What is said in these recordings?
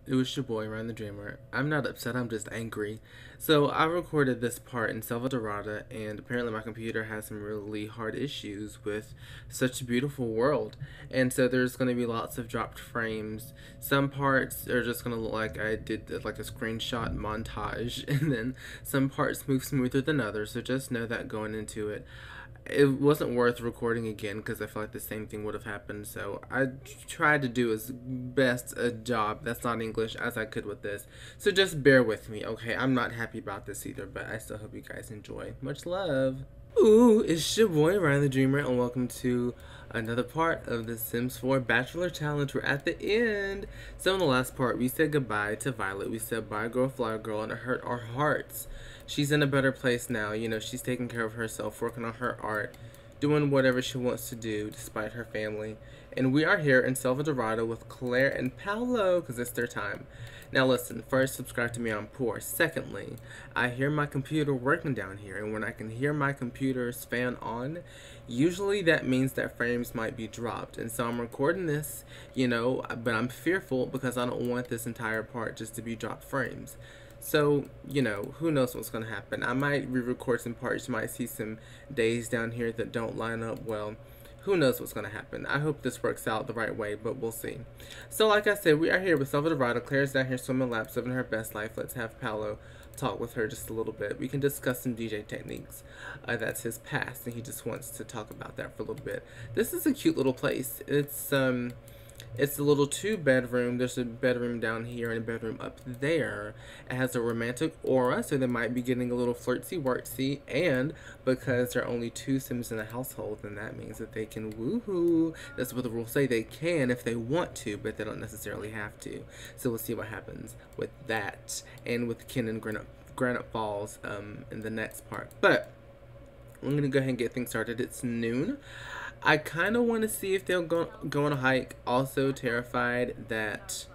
It was your boy, Ryan the Dreamer. I'm not upset, I'm just angry. So, I recorded this part in Selvadorada, and apparently my computer has some really hard issues with such a beautiful world. And so, there's going to be lots of dropped frames. Some parts are just going to look like I did like a screenshot montage, and then some parts move smoother than others, so just know that going into it. It wasn't worth recording again because I feel like the same thing would have happened. So I tried to do as best a job that's not English as I could with this. So just bear with me, okay? I'm not happy about this either, but I still hope you guys enjoy. Much love. Ooh, it's your boy Ryan the Dreamer, and welcome to another part of the Sims 4 Bachelor Challenge. We're at the end. So in the last part, we said goodbye to Violet. We said bye girl, fly girl, and it hurt our hearts. She's in a better place now. You know, she's taking care of herself, working on her art, doing whatever she wants to do despite her family. And we are here in Selvadorada with Claire and Paolo because it's their time. Now listen, first, subscribe to me on Poor. Secondly, I hear my computer working down here, and when I can hear my computer's fan on, usually that means that frames might be dropped. And so I'm recording this, you know, but I'm fearful because I don't want this entire part just to be dropped frames. So, you know, who knows what's going to happen. I might re-record some parts. You might see some days down here that don't line up well. Who knows what's going to happen. I hope this works out the right way, but we'll see. So, like I said, we are here with Selvadorada. Claire's down here swimming laps, living her best life. Let's have Paolo talk with her just a little bit. We can discuss some DJ techniques. That's his past, and he just wants to talk about that for a little bit. This is a cute little place. It's a little two-bedroom. There's a bedroom down here and a bedroom up there. It has a romantic aura, so they might be getting a little flirtsy-wartsy. And because there are only two Sims in the household, then that means that they can woohoo. That's what the rules say. They can if they want to, but they don't necessarily have to. So we'll see what happens with that and with Ken and Granite Falls in the next part. But I'm going to go ahead and get things started. It's noon. I kind of want to see if they'll go on a hike. Also terrified that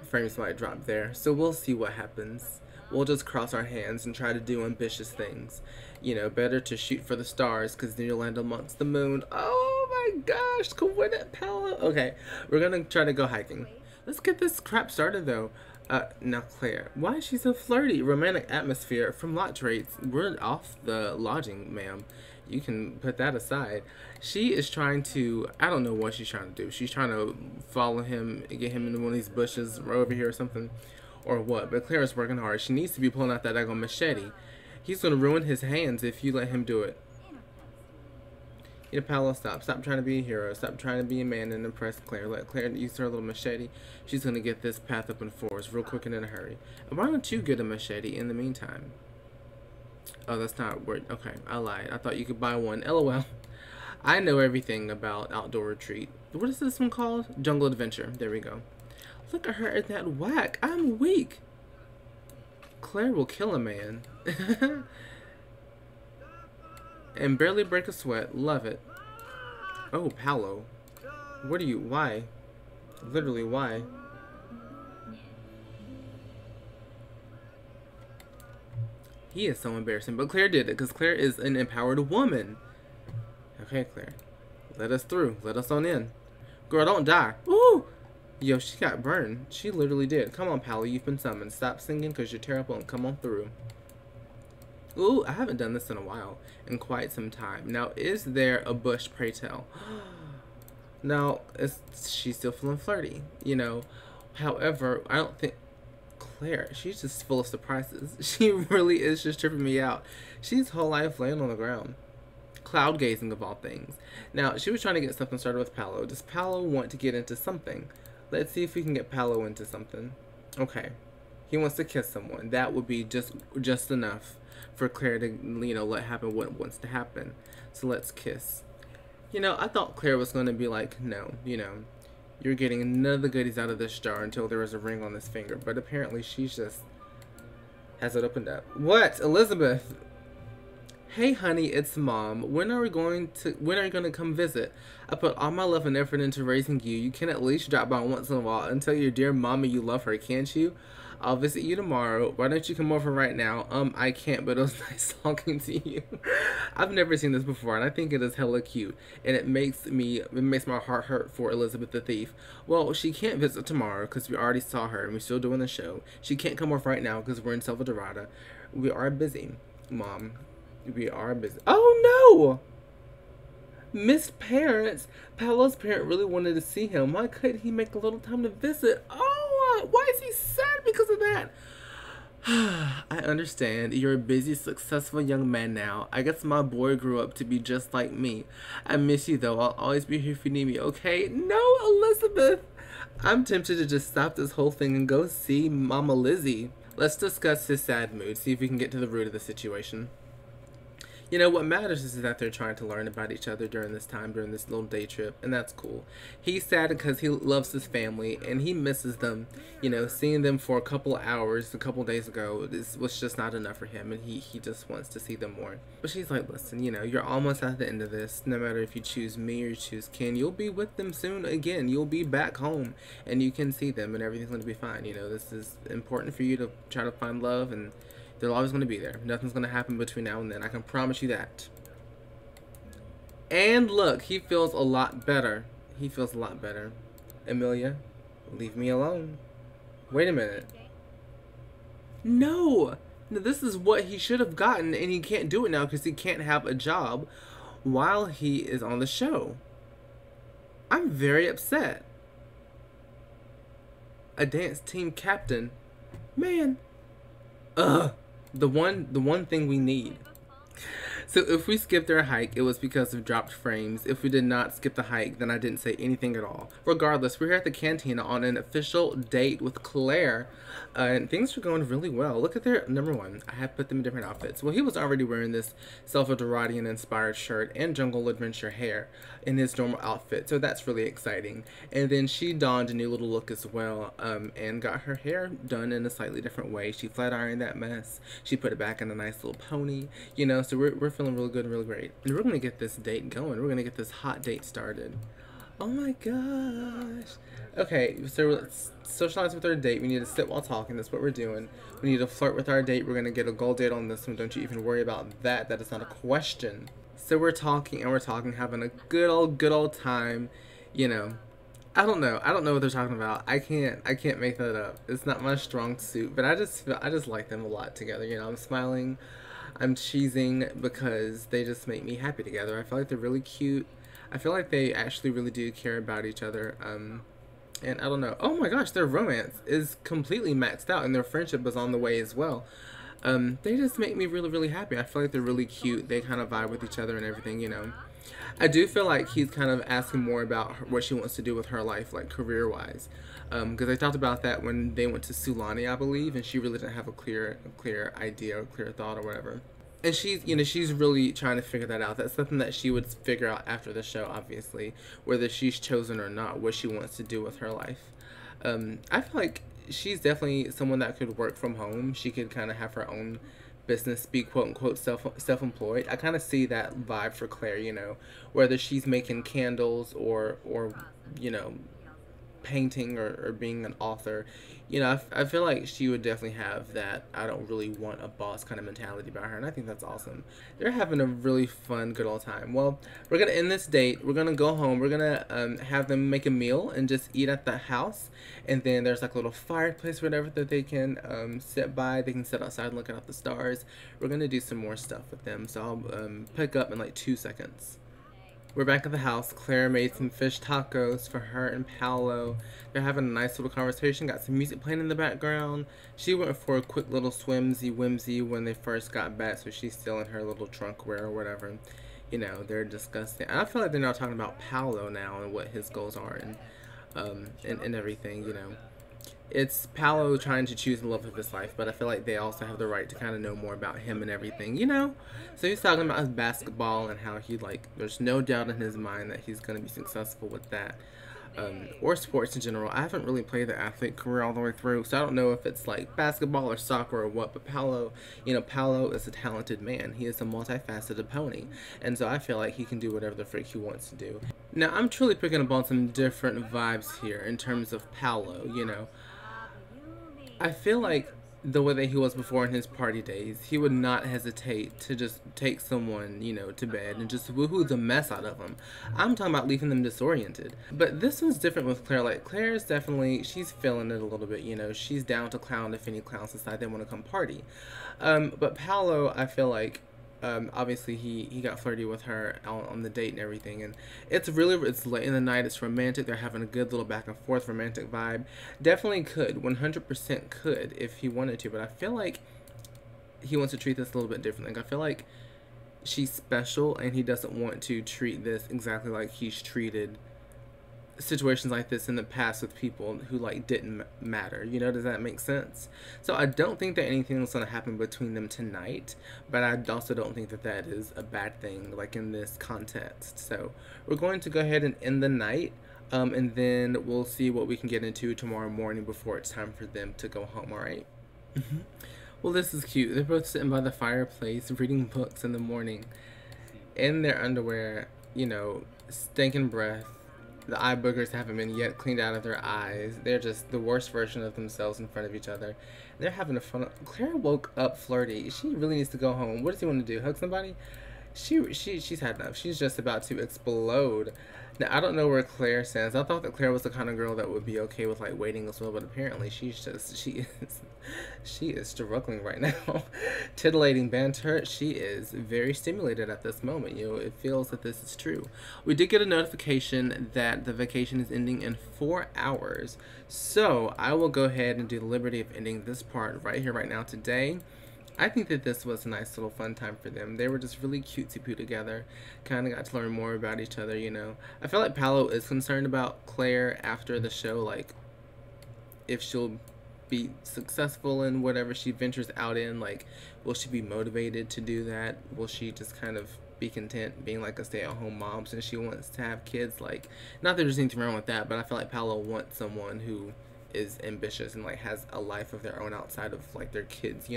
frames might drop there. So we'll see what happens. We'll just cross our hands and try to do ambitious things. You know, better to shoot for the stars because then you'll land amongst the moon. Oh my gosh, Gwyneth Paltrow. Okay, we're going to try to go hiking. Let's get this crap started though. Now Claire, why is she so flirty? Romantic atmosphere from lot traits. We're off the lodging, ma'am. You can put that aside. She is trying to, I don't know what she's trying to do. She's trying to follow him, get him into one of these bushes right over here or something. Or what, but Claire's working hard. She needs to be pulling out that daggone machete. He's going to ruin his hands if you let him do it. You know, Paolo, stop. Stop trying to be a hero. Stop trying to be a man and impress Claire. Let Claire use her little machete. She's going to get this path up in force real quick and in a hurry. And why don't you get a machete in the meantime? Oh, that's not word. Okay, I lied. I thought you could buy one. LOL. I know everything about outdoor retreat. What is this one called? Jungle Adventure. There we go. Look at her at that whack. I'm weak. Claire will kill a man. And barely break a sweat. Love it. Oh, Paolo. What are you? Why? Literally, why? He is so embarrassing. But Claire did it because Claire is an empowered woman. Okay, Claire. Let us through. Let us on in. Girl, don't die. Ooh! Yo, she got burned. She literally did. Come on, Paolo. You've been summoned. Stop singing because you're terrible and come on through. Ooh, I haven't done this in a while. In quite some time. Now, is there a bush, pray tell? Now, she's still feeling flirty, you know. However, I don't think... Claire, she's just full of surprises. She really is just tripping me out. She's whole life laying on the ground. Cloud gazing of all things. Now, she was trying to get something started with Paolo. Does Paolo want to get into something? Let's see if we can get Paolo into something. Okay. He wants to kiss someone. That would be just enough for Claire to, you know, let happen what wants to happen. So let's kiss. You know, I thought Claire was going to be like, no, you know, you're getting none of the goodies out of this jar until there is a ring on this finger. But apparently she's just has it opened up. What? Elizabeth? Hey honey, it's mom. When are you going to come visit? I put all my love and effort into raising you. You can at least drop by once in a while and tell your dear mommy you love her, can't you? I'll visit you tomorrow. Why don't you come over right now? I can't, but it was nice talking to you. I've never seen this before, and I think it is hella cute. And it makes my heart hurt for Elizabeth the Thief. Well, she can't visit tomorrow because we already saw her and we're still doing the show. She can't come over right now because we're in Selvadorada. We are busy, Mom. We are busy. Oh no! Missed parents. Paolo's parent really wanted to see him. Why couldn't he make a little time to visit? Oh, why is he sad because of that? I understand. You're a busy, successful young man now. I guess my boy grew up to be just like me. I miss you though. I'll always be here if you need me, okay? No, Elizabeth! I'm tempted to just stop this whole thing and go see Mama Lizzie. Let's discuss his sad mood, see if we can get to the root of the situation. You know, what matters is that they're trying to learn about each other during this time, during this little day trip, and that's cool. He's sad because he loves his family, and he misses them. You know, seeing them for a couple hours, a couple days ago, was just not enough for him, and he just wants to see them more. But she's like, listen, you know, you're almost at the end of this. No matter if you choose me or you choose Ken, you'll be with them soon again. You'll be back home, and you can see them, and everything's going to be fine. You know, this is important for you to try to find love, and they're always going to be there. Nothing's going to happen between now and then. I can promise you that. And look, he feels a lot better. He feels a lot better. Amelia, leave me alone. Wait a minute. No! This is what he should have gotten, and he can't do it now because he can't have a job while he is on the show. I'm very upset. A dance team captain. Man. Ugh. The one thing we need. So if we skipped our hike, it was because of dropped frames. If we did not skip the hike, then I didn't say anything at all. Regardless, we're here at the cantina on an official date with Claire. And things are going really well. Look at their, number one, I have put them in different outfits. Well, he was already wearing this Selvadoradian inspired shirt and jungle adventure hair in his normal outfit. So that's really exciting. And then she donned a new little look as well, and got her hair done in a slightly different way. She flat ironed that mess. She put it back in a nice little pony, you know, so we're feeling really good and really great. And we're going to get this date going. We're going to get this hot date started. Oh my gosh. Okay, so let's socialize with our date. We need to sit while talking. That's what we're doing. We need to flirt with our date. We're going to get a gold date on this one. Don't you even worry about that. That is not a question. So we're talking and we're talking, having a good old time. You know, I don't know what they're talking about. I can't make that up. It's not my strong suit, but I just like them a lot together. You know, I'm smiling, I'm cheesing because they just make me happy together. I feel like they're really cute. I feel like they actually really do care about each other. And I don't know. Oh my gosh, their romance is completely maxed out and their friendship is on the way as well. They just make me really, really happy. I feel like they're really cute. They kind of vibe with each other and everything, you know. I do feel like he's kind of asking more about what she wants to do with her life, like career-wise. Because they talked about that when they went to Sulani, I believe, and she really didn't have a clear idea or clear thought or whatever. And she's, you know, she's really trying to figure that out. That's something that she would figure out after the show, obviously, whether she's chosen or not, what she wants to do with her life. I feel like she's definitely someone that could work from home. She could kind of have her own business, be quote-unquote self-employed. I kind of see that vibe for Claire, you know, whether she's making candles or you know, painting or being an author. You know, I feel like she would definitely have that I don't really want a boss kind of mentality about her, and I think that's awesome. They're having a really fun, good old time. Well, we're going to end this date. We're going to go home. We're going to have them make a meal and just eat at the house, and then there's like a little fireplace or whatever that they can sit by. They can sit outside looking at the stars. We're going to do some more stuff with them, so I'll pick up in like 2 seconds. We're back at the house. Claire made some fish tacos for her and Paolo. They're having a nice little conversation. Got some music playing in the background. She went for a quick little whimsy when they first got back, so she's still in her little trunk wear or whatever. You know, they're discussing. I feel like they're now talking about Paolo now and what his goals are and everything, you know. It's Paolo trying to choose the love of his life, but I feel like they also have the right to kind of know more about him and everything, you know? So he's talking about his basketball and how he, like, there's no doubt in his mind that he's going to be successful with that. or sports in general. I haven't really played the athlete career all the way through, so I don't know if it's like basketball or soccer or what. But Paolo, Paolo is a talented man. He is a multifaceted pony, and so I feel like he can do whatever the frick he wants to do. Now, I'm truly picking up on some different vibes here in terms of Paolo. I feel like the way that he was before in his party days, he would not hesitate to just take someone, to bed and just woohoo the mess out of them. I'm talking about leaving them disoriented. But this one's different with Claire. Like, Claire is definitely, she's feeling it a little bit, she's down to clown if any clowns decide they want to come party. But Paolo, I feel like, obviously he got flirty with her on the date and everything, and it's late in the night, it's romantic, they're having a good little back and forth romantic vibe. Definitely could, 100% could if he wanted to, but I feel like he wants to treat this a little bit differently. Like, I feel like she's special and he doesn't want to treat this exactly like he's treated situations like this in the past with people who like didn't matter. Does that make sense? So I don't think that anything is going to happen between them tonight, but I also don't think that that is a bad thing, like in this context. So we're going to go ahead and end the night, and then we'll see what we can get into tomorrow morning before it's time for them to go home. All right. Well, this is cute. They're both sitting by the fireplace reading books in the morning in their underwear, stinking breath. The eye boogers haven't been yet cleaned out of their eyes. They're just the worst version of themselves in front of each other. They're having a fun. Claire woke up flirty. She really needs to go home. What does he want to do? Hug somebody? She's had enough. She's just about to explode. Now, I don't know where Claire stands. I thought that Claire was the kind of girl that would be okay with like waiting as well, but apparently she is struggling right now. Titillating banter. She is very stimulated at this moment. It feels that this is true. We did get a notification that the vacation is ending in 4 hours, so I will go ahead and do the liberty of ending this part right here, right now, today. I think that this was a nice little fun time for them. They were just really cutesy-poo together. Kind of got to learn more about each other, I feel like Paolo is concerned about Claire after the show, like, if she'll be successful in whatever she ventures out in. Like, will she be motivated to do that? Will she just kind of be content being like a stay-at-home mom since she wants to have kids? Like, not that there's anything wrong with that, but I feel like Paolo wants someone who is ambitious and like has a life of their own outside of like their kids,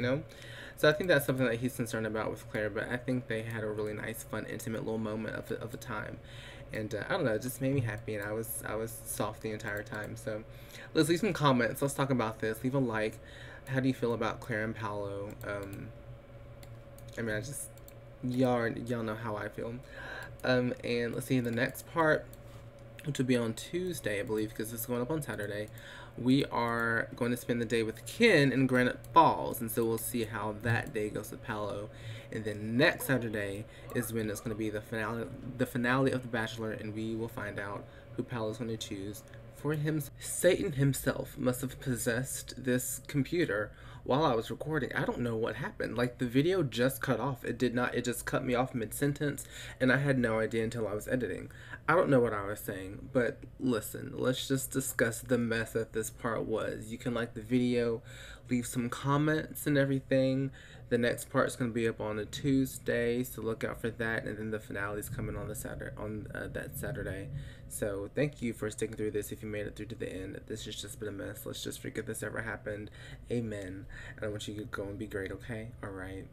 So I think that's something that he's concerned about with Claire, but I think they had a really nice, fun, intimate little moment of a time. And I don't know, it just made me happy, and I was soft the entire time. So let's leave some comments. Let's talk about this. Leave a like. How do you feel about Claire and Paolo? I mean, y'all know how I feel. And let's see, in the next part, which will be on Tuesday, I believe, because it's going up on Saturday, we are going to spend the day with Ken in Granite Falls, and so we'll see how that day goes with Paolo. And then next Saturday is when it's going to be the finale of The Bachelor, and we will find out who Paolo's going to choose for him. Satan himself must have possessed this computer while I was recording. I don't know what happened. Like, the video just cut off. It just cut me off mid-sentence, and I had no idea until I was editing. I don't know what I was saying, but listen, let's just discuss the mess that this part was. You can like the video, leave some comments and everything. The next part is going to be up on a Tuesday, so look out for that, and then the finale is coming on that Saturday. So thank you for sticking through this. If you made it through to the end, this has just been a mess. Let's just forget this ever happened. Amen. And I want you to go and be great, okay? All right.